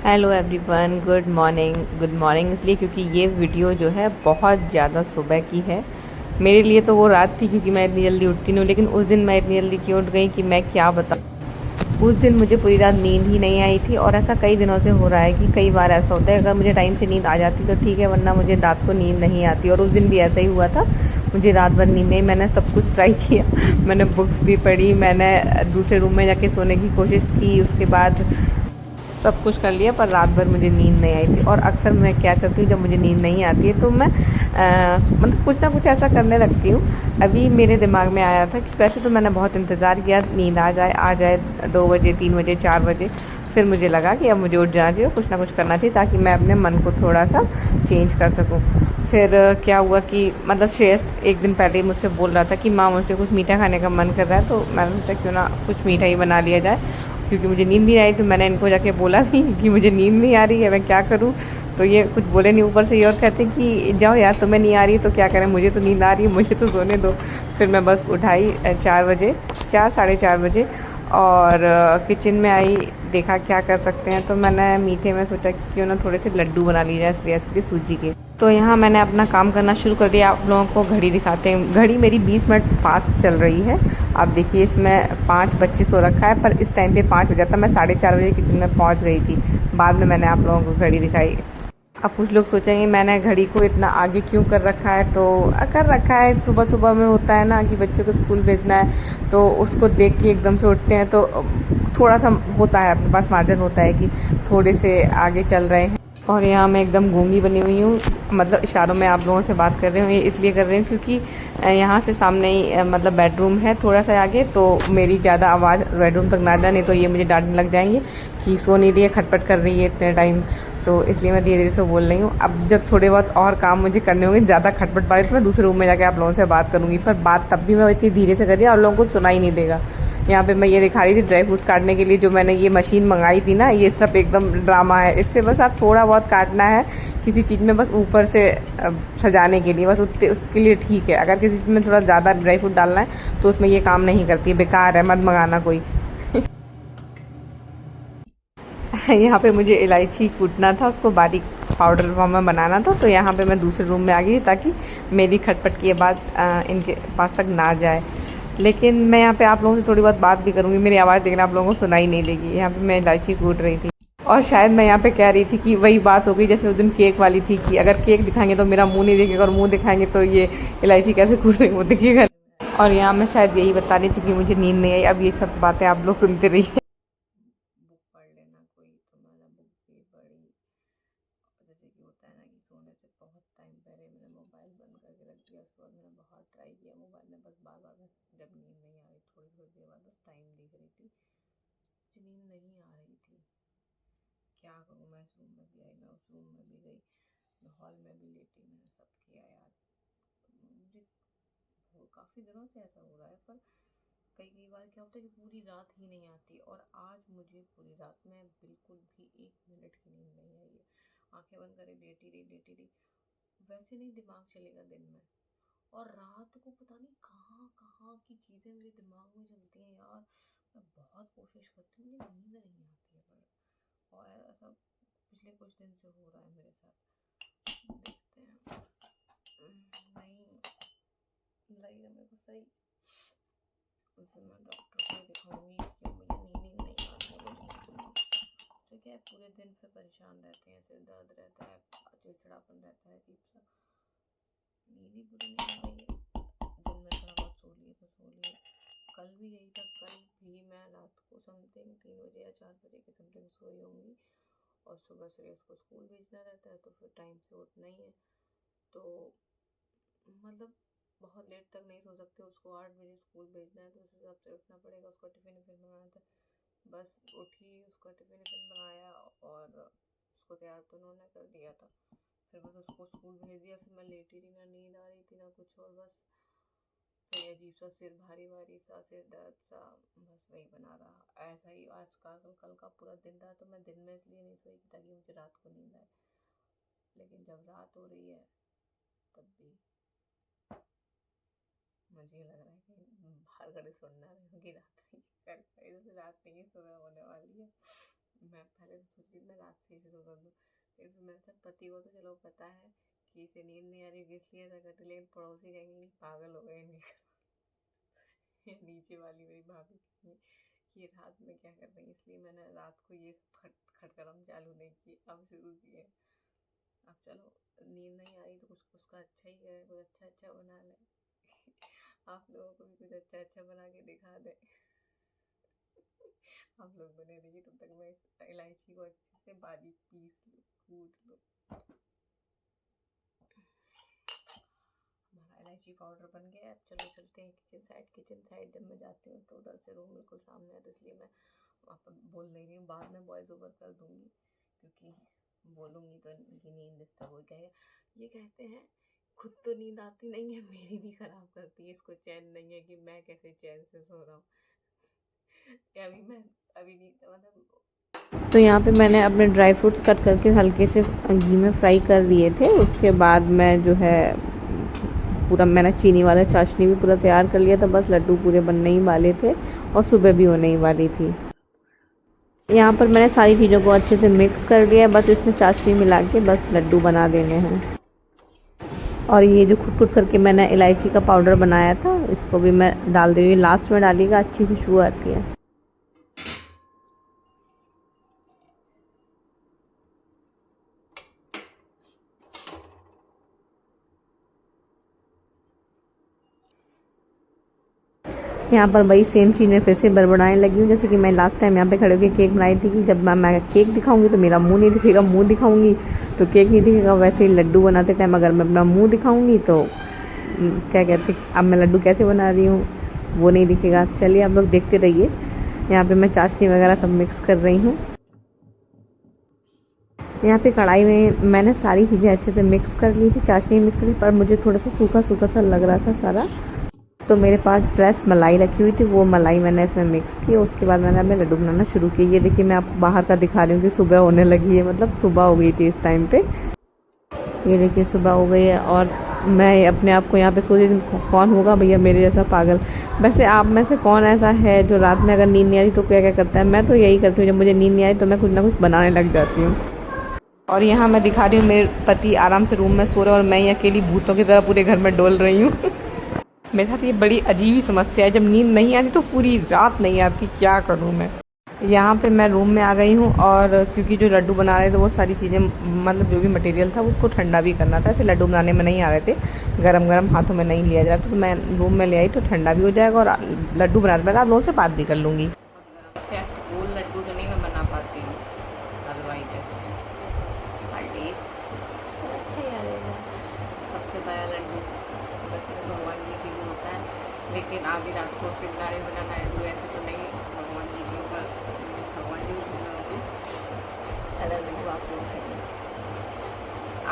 Hello everyone, good morning. Good morning इसलिए क्योंकि ये वीडियो जो है बहुत ज़्यादा सुबह की है। मेरे लिए तो वो रात थी क्योंकि मैं इतनी जल्दी उठती नहीं हूँ, लेकिन उस दिन मैं इतनी जल्दी क्यों उठ गई कि मैं क्या बताऊँ। उस दिन मुझे पूरी रात नींद ही नहीं आई थी, और ऐसा कई दिनों से हो रहा है कि कई बार ऐसा होता है अगर मुझे टाइम से नींद आ जाती तो ठीक है, वरना मुझे रात को नींद नहीं आती। और उस दिन भी ऐसा ही हुआ था, मुझे रात भर नींद नहीं। मैंने सब कुछ ट्राई किया मैंने बुक्स भी पढ़ी, मैंने दूसरे रूम में जाके सोने की कोशिश की, उसके बाद सब कुछ कर लिया, पर रात भर मुझे नींद नहीं आई थी। और अक्सर मैं क्या करती हूँ, जब मुझे नींद नहीं आती है तो मैं मतलब कुछ ना कुछ ऐसा करने लगती हूँ। अभी मेरे दिमाग में आया था कि वैसे तो मैंने बहुत इंतज़ार किया नींद आ जाए 2 बजे, 3 बजे, 4 बजे। फिर मुझे लगा कि अब मुझे उठ जाना चाहिए, कुछ ना कुछ करना चाहिए ताकि मैं अपने मन को थोड़ा सा चेंज कर सकूँ। फिर क्या हुआ कि मतलब श्रेयस एक दिन पहले ही मुझसे बोल रहा था कि माँ मुझे कुछ मीठा खाने का मन कर रहा है, तो मैंने सोचा क्यों ना कुछ मीठा ही बना लिया जाए, क्योंकि मुझे नींद नहीं आई। तो मैंने इनको जाके बोला भी कि मुझे नींद नहीं आ रही है, मैं क्या करूँ। तो ये कुछ बोले नहीं, ऊपर से ये और कहते कि जाओ यार, तुम्हें नहीं आ रही तो क्या करें, मुझे तो नींद आ रही है, मुझे तो सोने दो। फिर मैं बस उठाई 4 बजे, 4 साढ़े 4 बजे, और किचन में आई, देखा क्या कर सकते हैं। तो मैंने मीठे में सोचा कि क्यों ना थोड़े से लड्डू बना लिए जाए श्रेयस के लिए, सूजी के। तो यहाँ मैंने अपना काम करना शुरू कर दिया। आप लोगों को घड़ी दिखाते हैं, घड़ी मेरी 20 मिनट फास्ट चल रही है। आप देखिए, इसमें 5:25 हो रखा है, पर इस टाइम पे 5 बजा था। मैं 4:30 बजे किचन में पहुँच गई थी। बाद में मैंने आप लोगों को घड़ी दिखाई। अब कुछ लोग सोचेंगे मैंने घड़ी को इतना आगे क्यों कर रखा है, तो कर रखा है, सुबह सुबह में होता है ना कि बच्चों को स्कूल भेजना है, तो उसको देख के एकदम से उठते हैं, तो थोड़ा सा होता है, अपने पास मार्जिन होता है कि थोड़े से आगे चल रहे हैं। और यहाँ मैं एकदम गूंगी बनी हुई हूँ, मतलब इशारों में आप लोगों से बात कर रही हूँ। ये इसलिए कर रही हूँ क्योंकि यहाँ से सामने ही मतलब बेडरूम है थोड़ा सा आगे, तो मेरी ज़्यादा आवाज़ बेडरूम तक ना जाए, नहीं तो ये मुझे डांटने लग जाएंगे कि सो नहीं रही है, खटपट कर रही है इतने टाइम। तो इसलिए मैं धीरे धीरे से बोल रही हूँ। अब जब थोड़े बहुत और काम मुझे करने होंगे, ज़्यादा खटपट पा रही, तो मैं दूसरे रूम में जाकर आप लोगों से बात करूँगी, पर बात तब भी मैं इतनी धीरे से कर रही हूँ, और लोगों को सुना ही नहीं देगा। यहाँ पे मैं ये दिखा रही थी ड्राई फ्रूट काटने के लिए, जो मैंने ये मशीन मंगाई थी ना, ये सब एकदम ड्रामा है। इससे बस आप थोड़ा बहुत काटना है किसी चीज़ में, बस ऊपर से सजाने के लिए, बस उतने उसके लिए ठीक है। अगर किसी चीज़ में थोड़ा ज़्यादा ड्राई फ्रूट डालना है तो उसमें ये काम नहीं करती, बेकार है, मत मंगाना कोई। यहाँ पे मुझे इलायची कूटना था, उसको बारीक पाउडर फॉर्म में बनाना था। तो यहाँ पे मैं दूसरे रूम में आ गई ताकि मेरी खटपट की बात इनके पास तक ना जाए। लेकिन मैं यहाँ पे आप लोगों से थोड़ी बहुत बात भी करूँगी, मेरी आवाज़ लेकिन आप लोगों को सुनाई नहीं देगी। यहाँ पे मैं इलायची कूट रही थी, और शायद मैं यहाँ पे कह रही थी कि वही बात हो गई जैसे उस दिन केक वाली थी, कि अगर केक दिखाएंगे तो मेरा मुंह नहीं दिखेगा, और मुंह दिखाएंगे तो ये इलायची कैसे कूट रही वो दिखेगा। और यहाँ मैं शायद यही बता रही थी कि मुझे नींद नहीं आई। अब ये सब बातें आप लोग सुनते रहिए। बुक पढ़ लेना कोई, तो मैंने बुक भी पढ़ी। जैसे कि होता है ना कि सोने से बहुत टाइम पहले मैंने मोबाइल बंद करके रख दिया। उसके बाद मैंने बहुत ट्राई किया मोबाइल में, बस बार बार बस जब नींद नहीं आ रही, थोड़ी थोड़ी देर बाद बस टाइम देख रही थी, मुझे नींद नहीं आ रही थी। क्या करूँ, मैं इस रूम में भी आई, मैं उस रूम में भी गई, मैं हॉल में भी लेटी, मैंने सब किया यार। मुझे काफ़ी दिनों से ऐसा हो रहा है, पर कई कई बार क्या होता है कि पूरी रात ही नहीं आती, और आज मुझे पूरी रात में बिल्कुल भी 1 मिनट की नींद नहीं आई है। आंखें बंद करे लेटी रही, वैसे नहीं दिमाग चलेगा दिन में। और रात को पता नहीं कहाँ कहाँ की चीज़ें मेरे दिमाग में चलती हैं यार। मैं बहुत कोशिश करती हूँ, मुझे नींद नहीं आती है, पर और ऐसा पिछले कुछ दिन से हो रहा है मेरे साथ। देखते हैं, नहीं लगेगा मेरे को सही, फिर मैं डॉक्टर को दिखाऊंगी कि मुझे नींद नहीं आती है बिल्कुल। तो क्या है, पूरे दिन से परेशान रहते हैं, सिर दर्द रहता है, चिड़चिड़ापन रहता है अजीब सा, नींद ही पूरी नहीं आ रही है। दिन में थोड़ा बहुत सो लिए तो सो लिए। कल भी यही था, कल भी मैं रात को समथिंग 3 बजे या 4 बजे के समथिंग सोई होंगी, और सुबह श्रेयस को स्कूल भेजना रहता है तो फिर टाइम से उठना ही है। तो मतलब बहुत लेट तक नहीं सो सकते, उसको 8 बजे स्कूल भेजना है तो उस हिसाब से उठना पड़ेगा। उसका टिफ़िन विफ़िन बनाना था, बस उठी, उसका टिफ़िन विफ़िन बनाया, और उसको तैयार तो उन्होंने कर दिया था। फिर बस उसको स्कूल भेज दिया, फिर मैं लेटी रही, ना नींद आ रही थी ना कुछ, और बस फिर अजीब सा सिर भारी भारी सा, सिर दर्द सा, बस वही बना रहा। ऐसा ही आज का कल का पूरा दिन रहा। तो मैं दिन में इसलिए नहीं सोई ताकि मुझे रात को नींद आए, लेकिन जब रात हो रही है तब भी मुझे लग रहा है कि बाहर खड़े सुनना रहे कि रात नहीं, कल रात नहीं सुबह होने वाली है। मैं पहले तो सोच रही थी मैं रात से ही शुरू कर दूँ, लेकिन फिर मेरे पति को तो चलो पता है कि इसे नींद नहीं आ रही इसलिए ऐसा करती, लेकिन पड़ोसी कहेंगे पागल हो गए इनके ये नीचे वाली मेरी भाभी कहेंगी ये रात में क्या कर रही है, इसलिए मैंने रात को ये खटखड़म चालू नहीं की, अब शुरू किए। अब चलो नींद नहीं आ रही तो कुछ उसका अच्छा ही है, कुछ अच्छा अच्छा बना ले आप लोगों को भी कुछ अच्छा अच्छा बना के दिखा दे आप लोग बने रहिए, तब तक मैं इस इलायची को अच्छे से बारीक पीस लूँ, कूट लूँ। हमारा इलायची पाउडर बन गया है। अब चलो चलते हैं किचन साइड। किचन साइड जब मैं जाती हूँ तो उधर से रूम बिल्कुल सामने है, तो इसलिए मैं वहाँ पर बोल नहीं रही हूँ, बाद में वॉइस ओवर कर दूँगी, क्योंकि बोलूँगी तो इनकी नींद डिस्टर्ब हो जाएगा। ये कहते हैं खुद तो नींद आती नहीं है, मेरी भी ख़राब करती है, इसको चैन नहीं है कि मैं कैसे चैन से सो रहा हूँ अभी नहीं मतलब। तो यहाँ पे मैंने अपने ड्राई फ्रूट्स कट करके हल्के से घी में फ्राई कर लिए थे। उसके बाद मैं जो है पूरा मैंने चीनी वाला चाशनी भी पूरा तैयार कर लिया था, बस लड्डू पूरे बनने ही वाले थे और सुबह भी होने ही वाली थी। यहाँ पर मैंने सारी चीज़ों को अच्छे से मिक्स कर लिया है, बस इसमें चाशनी मिला के बस लड्डू बना देने हैं। और ये जो खुद करके मैंने इलायची का पाउडर बनाया था, इसको भी मैं डाल दे रही हूँ, लास्ट में डालिएगा, अच्छी खुशबू आती है। यहाँ पर वही सेम चीज़ में फिर से बड़बड़ाने लगी हूँ, जैसे कि मैं लास्ट टाइम यहाँ पे खड़े होकर केक बनाई थी कि जब मैं केक दिखाऊंगी तो मेरा मुंह नहीं दिखेगा, मुंह दिखाऊंगी तो केक नहीं दिखेगा। वैसे ही लड्डू बनाते टाइम अगर मैं अपना मुंह दिखाऊंगी तो क्या कहते, अब मैं लड्डू कैसे बना रही हूँ वो नहीं दिखेगा। चलिए आप लोग देखते रहिए। यहाँ पे मैं चाशनी वगैरह सब मिक्स कर रही हूँ। यहाँ पे कढ़ाई में मैंने सारी चीज़ें अच्छे से मिक्स कर ली थी, चाशनी मिक्स करी, पर मुझे थोड़ा सा सूखा सूखा सा लग रहा था सारा, तो मेरे पास फ्रेश मलाई रखी हुई थी, वो मलाई मैंने इसमें मिक्स की। उसके बाद मैंने अपने लड्डू बनाना शुरू किए। ये देखिए मैं आपको बाहर का दिखा रही हूँ कि सुबह होने लगी है, मतलब सुबह हो गई थी इस टाइम पे। ये देखिए सुबह हो गई है और मैं अपने आप को यहाँ पे सोच रही थी कौन होगा भैया मेरे जैसा पागल। वैसे आप में से कौन ऐसा है जो रात में अगर नींद नहीं आई तो क्या क्या करता है? मैं तो यही करती हूँ, जब मुझे नींद नहीं आई तो मैं कुछ ना कुछ बनाने लग जाती हूँ। और यहाँ मैं दिखा रही हूँ मेरे पति आराम से रूम में सो रहे और मैं ही अकेली भूतों की तरह पूरे घर में डोल रही हूँ मेरे साथ ये बड़ी अजीब ही समस्या है, जब नींद नहीं आती तो पूरी रात नहीं आती, क्या करूँ मैं। यहाँ पे मैं रूम में आ गई हूँ और क्योंकि जो लड्डू बना रहे थे वो सारी चीज़ें मतलब जो भी मटेरियल था उसको ठंडा भी करना था। ऐसे लड्डू बनाने में नहीं आ रहे थे, गरम गरम हाथों में नहीं लिया जा रहा था, तो मैं रूम में ले आई तो ठंडा भी हो जाएगा और लड्डू बनाते पहले आप लोगों से बात भी कर लूँगी। गोल लड्डू तो नहीं मैं बना पाती हूँ, सबसे बड़ा लड्डू भगवान जी के लिए होता है, लेकिन आधी रात को किरदारे बनाना है तो ऐसे तो नहीं भगवान जी के ऊपर, भगवान जी को बना होगी अलग लड्डू आप लोग खाएंगे।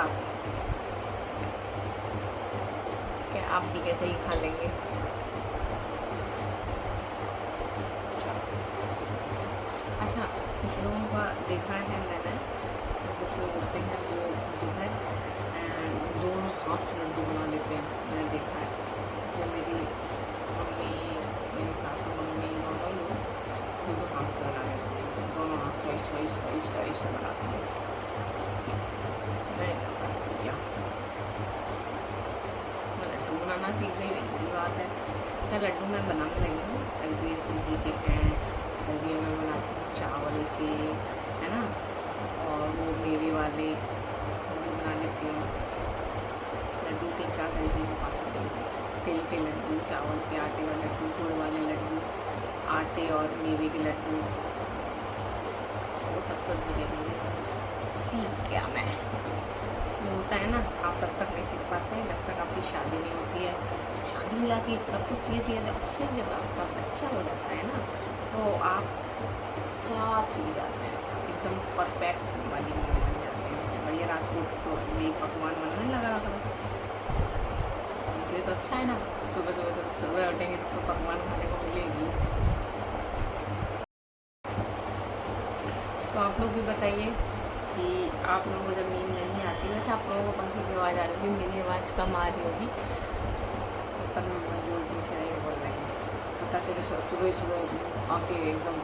आप क्या आप भी कैसे ही खा लेंगे? अच्छा कुछ लोगों का देखा है मैंने, कुछ लोग होते हैं वो जो है दोनों हाथ से लड्डू बना लेते हैं, मैंने देखा है। जो मेरी मम्मी, मेरी सासू मम्मी दोनों लोग दोनों हाथ से बना लेते हैं, दोनों हाथ से बनाते हैं। मैं क्या मैं लड्डू बनाना सीख गई बड़ी बात है। क्या लड्डू मैं बनाने लगी हूँ, कभी सूजी के हैं, कभी मैं बनाती हूँ चावल के, है ना, और वो मेवे वाले लड्डू बना लेती हूँ। लड्डू 3-4 तरीके के पा सकते हैं, तिल के लड्डू, चावल के आटे वाले लड्डू, गुड़ वाले लड्डू, आटे और मेवे के लड्डू, वो सब कुछ धीरे सीख गया मैं। वो होता है ना, आप तब तक नहीं सीख पाते हैं जब तक आपकी शादी नहीं होती है। शादी हो जाती है सब कुछ चीज़ और फिर जब आपका बच्चा हो जाता है ना तो आप सब सीख जाते हैं, एकदम परफेक्ट वाली बन जाते हैं। बढ़िया रात को तो नई पकवान बनाने लगा करो, ये तो अच्छा है ना, सुबह उठेंगे तो पकवान खाने को मिलेगी। तो आप लोग भी बताइए कि आप लोगों को जब नींद नहीं आती, वैसे आप लोगों को पंखे की आवाज़ आ रही होगी, मेरी आवाज़ कम आ रही होगी, पर जो दूसरे नहीं बोल रहे हैं, पता चले सुबह आके एकदम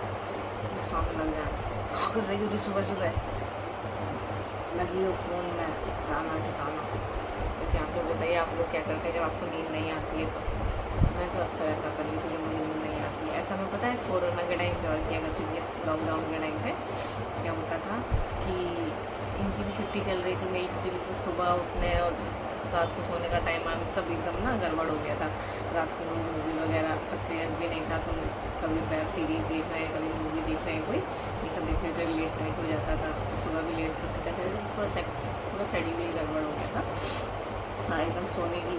सामने लग जाए। क्या कर रही हो सुबह सुबह? लगी हो फ़ोन में गाना ठिकाना। जैसे आप लोग बताइए, आप लोग क्या करते हैं जब आपको नींद नहीं आती है? तो मैं तो अक्सर ऐसा कर रही थी जब मुझे नींद नहीं आती है। ऐसा मैं पता है कोरोना के टाइम पे और किया करती थी, लॉकडाउन के टाइम पे क्या होता था कि इनकी भी छुट्टी चल रही थी, मेरी छुट्टी थी, तो सुबह उठने और रात को सोने का टाइम आम सब एकदम ना गड़बड़ हो गया था। रात को मूवी वगैरह अच्छे भी नहीं था, तो कभी वेब सीरीज़ देख रहे हैं, कभी मूवी देख रहे हैं, कोई ये सब देखते थे, लेट नाइट हो जाता था, तो सुबह भी लेट सोते थे, पूरा शेड्यूल ही गड़बड़ हो गया था। हाँ, एकदम सोने की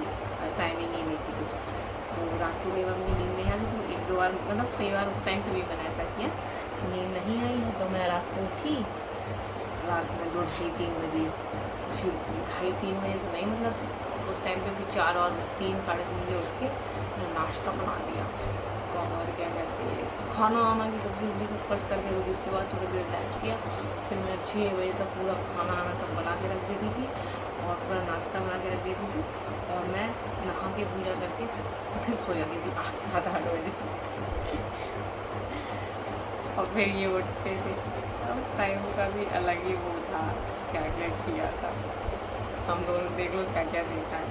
टाइमिंग ही नहीं थी कुछ। तो रात को कई बार मुझे नींद नहीं आई, तो एक दो बार मतलब कई बार उस टाइम पे भी मैंने ऐसा किया, नींद नहीं आई है तो मैं रात को उठी, रात में 2 ढाई 3 बजे, 2:30-3 बजे तो नहीं, मतलब उस टाइम पे भी 4 और 3 साढ़े 3 बजे उठ के मैंने नाश्ता बना लिया और क्या कहते हैं खाना आना की सब्जी उब्जी कट करके रोटी, उसके बाद थोड़ी देर रेस्ट किया, फिर मैं 6 बजे तक पूरा खाना आना सब बना के रख देती थी और पूरा नाश्ता बना के रख देती थी, और मैं नहा के पूजा करके फिर सो जाती थी 8-7-8 बजे और फिर ये उठते थे। उस टाइम का भी अलग ही वो था, क्या क्या किया था हम दोनों, देख लो क्या क्या देखा है।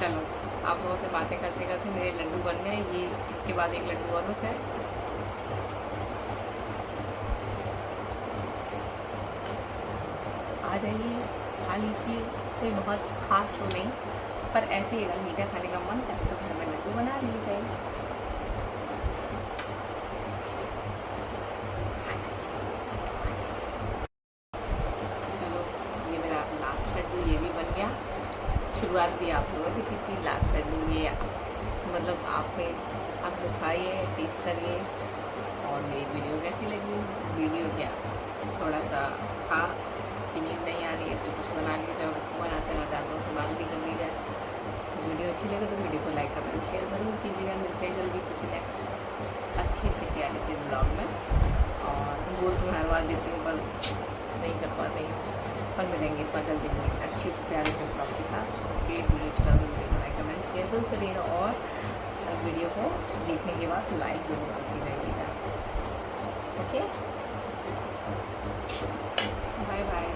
चलो, आप लोगों से बातें करते करते मेरे लड्डू बन गए, ये इसके बाद एक लड्डू और हो जाए। आ जाइए, खा लीजिए, कोई बहुत खास तो नहीं, पर ऐसे ही अगर मीठा खाने का मन है तो घर में लड्डू बना लीजिए। चलो, ये मेरा लास्ट लड्डू ये भी बन गया। शुरुआत भी आप लोगों से की थी, लास्ट लड्डू ये मतलब आप लोग खाइए, टेस्ट करिए। और मेरी वीडियो कैसी लगी? वीडियो क्या थोड़ा सा था कि नींद नहीं आ रही है तो कुछ बना लिया, जब बनाते बनाते आप लोगों से बात भी कर ली जाए। तो वीडियो अच्छी लगे तो वीडियो को लाइक करना, शेयर ज़रूर कीजिएगा। मिलते हैं जल्दी किसी नेक्स्ट अच्छी से प्यारे से ब्लॉग में। और बोल तो हर बार देती हूँ पर नहीं कर पाते हैं, पर मिलेंगे इस बार जल्दी मिलेंगे अच्छी से प्यारे से ब्लॉग के साथ। ओके, वीडियो अच्छा लगे वीडियो लाइक कमेंट शेयर जरूर करिएगा, और वीडियो को देखने के बाद लाइक ज़रूर करती रहिएगा। Okay, bye bye.